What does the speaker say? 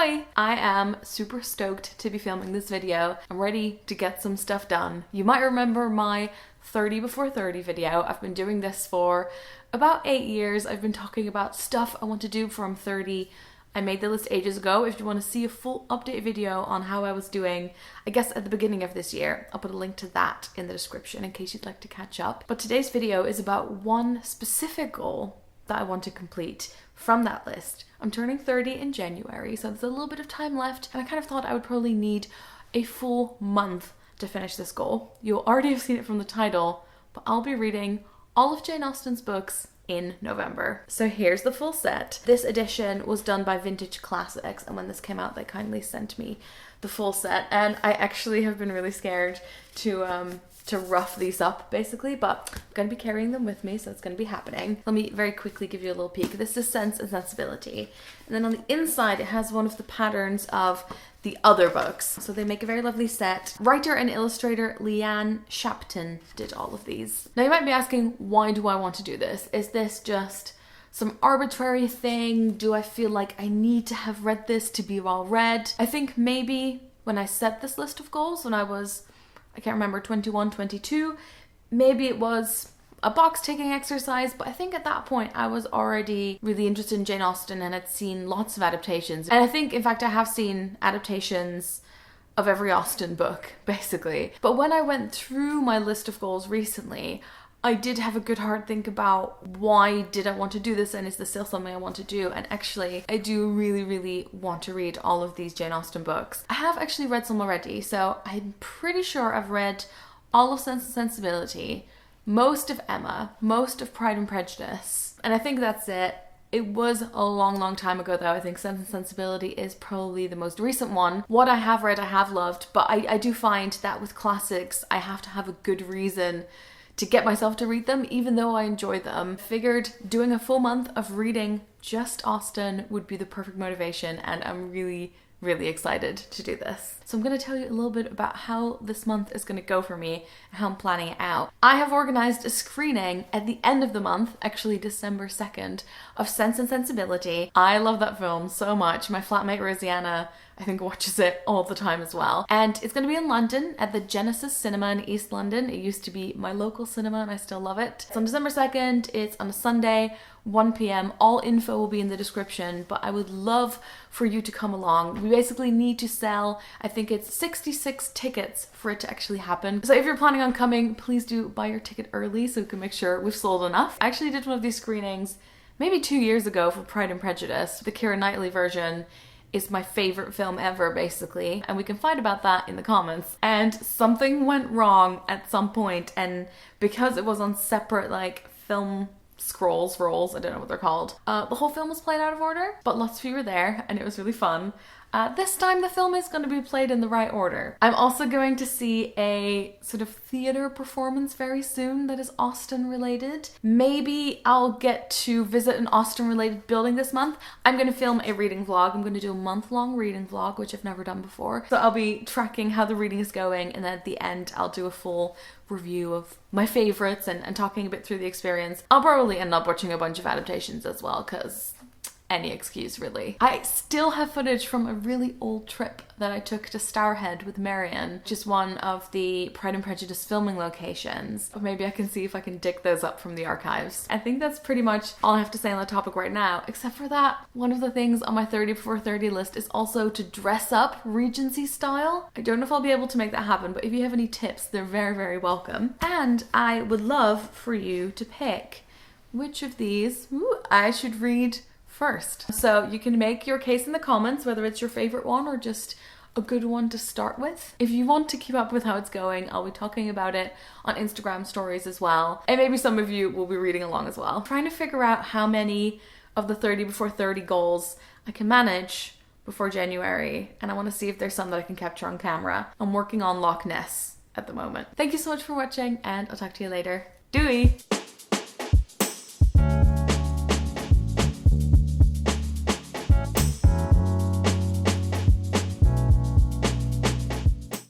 Hi! I am super stoked to be filming this video. I'm ready to get some stuff done. You might remember my 30 before 30 video. I've been doing this for about 8 years. I've been talking about stuff I want to do before I'm 30. I made the list ages ago. If you want to see a full update video on how I was doing, I guess at the beginning of this year, I'll put a link to that in the description in case you'd like to catch up. But today's video is about one specific goal that I want to complete from that list. I'm turning 30 in January, so there's a little bit of time left, and I kind of thought I would probably need a full month to finish this goal. You'll already have seen it from the title, but I'll be reading all of Jane Austen's books in November. So here's the full set. This edition was done by Vintage Classics, and when this came out, they kindly sent me the full set, and I actually have been really scared to rough these up basically, but I'm going to be carrying them with me, so it's going to be happening. Let me very quickly give you a little peek. This is Sense and Sensibility, and then on the inside it has one of the patterns of the other books. So they make a very lovely set. Writer and illustrator Leanne Shapton did all of these. Now you might be asking, why do I want to do this? Is this just some arbitrary thing? Do I feel like I need to have read this to be well read? I think maybe when I set this list of goals when I was, I can't remember, 21, 22, maybe it was a box ticking exercise, but I think at that point I was already really interested in Jane Austen and had seen lots of adaptations. And I think, in fact, I have seen adaptations of every Austen book, basically. But when I went through my list of goals recently, I did have a good hard think about why did I want to do this, and is this still something I want to do? And actually, I do really want to read all of these Jane Austen books. I have actually read some already, so I'm pretty sure I've read all of Sense and Sensibility, most of Emma, most of Pride and Prejudice, and I think that's it. It was a long time ago though. I think Sense and Sensibility is probably the most recent one. What I have read, I have loved, but I do find that with classics, I have to have a good reason to get myself to read them, even though I enjoy them. Figured doing a full month of reading just Austen would be the perfect motivation, and I'm really excited to do this. So I'm going to tell you a little bit about how this month is going to go for me and how I'm planning it out. I have organized a screening at the end of the month, actually December 2nd, of Sense and Sensibility. I love that film so much. My flatmate Rosianna, I think, watches it all the time as well. And it's going to be in London at the Genesis Cinema in East London. It used to be my local cinema and I still love it. It's on December 2nd. It's on a Sunday, 1 p.m. All info will be in the description, but I would love for you to come along. We basically need to sell, I think it's 66 tickets for it to actually happen. So if you're planning on coming, please do buy your ticket early so we can make sure we've sold enough. I actually did one of these screenings maybe 2 years ago for Pride and Prejudice. The Keira Knightley version is my favorite film ever, basically, and we can fight about that in the comments. And something went wrong at some point, and because it was on separate like film rolls, I don't know what they're called, the whole film was played out of order, but lots of you were there and it was really fun. This time the film is going to be played in the right order. I'm also going to see a sort of theatre performance very soon that is Austen related. Maybe I'll get to visit an Austen related building this month. I'm going to film a reading vlog. I'm going to do a month-long reading vlog, which I've never done before. So I'll be tracking how the reading is going, and then at the end I'll do a full review of my favorites and talking a bit through the experience. I'll probably end up watching a bunch of adaptations as well, because any excuse really. I still have footage from a really old trip that I took to Stourhead with Marion, which is one of the Pride and Prejudice filming locations. Or maybe I can see if I can dig those up from the archives. I think that's pretty much all I have to say on the topic right now, except for that one of the things on my 30 before 30 list is also to dress up Regency style. I don't know if I'll be able to make that happen, but if you have any tips, they're very welcome. And I would love for you to pick which of these I should read first. So you can make your case in the comments, whether it's your favorite one or just a good one to start with. If you want to keep up with how it's going, I'll be talking about it on Instagram stories as well. And maybe some of you will be reading along as well. I'm trying to figure out how many of the 30 before 30 goals I can manage before January. And I want to see if there's some that I can capture on camera. I'm working on Loch Ness at the moment. Thank you so much for watching, and I'll talk to you later. Doei!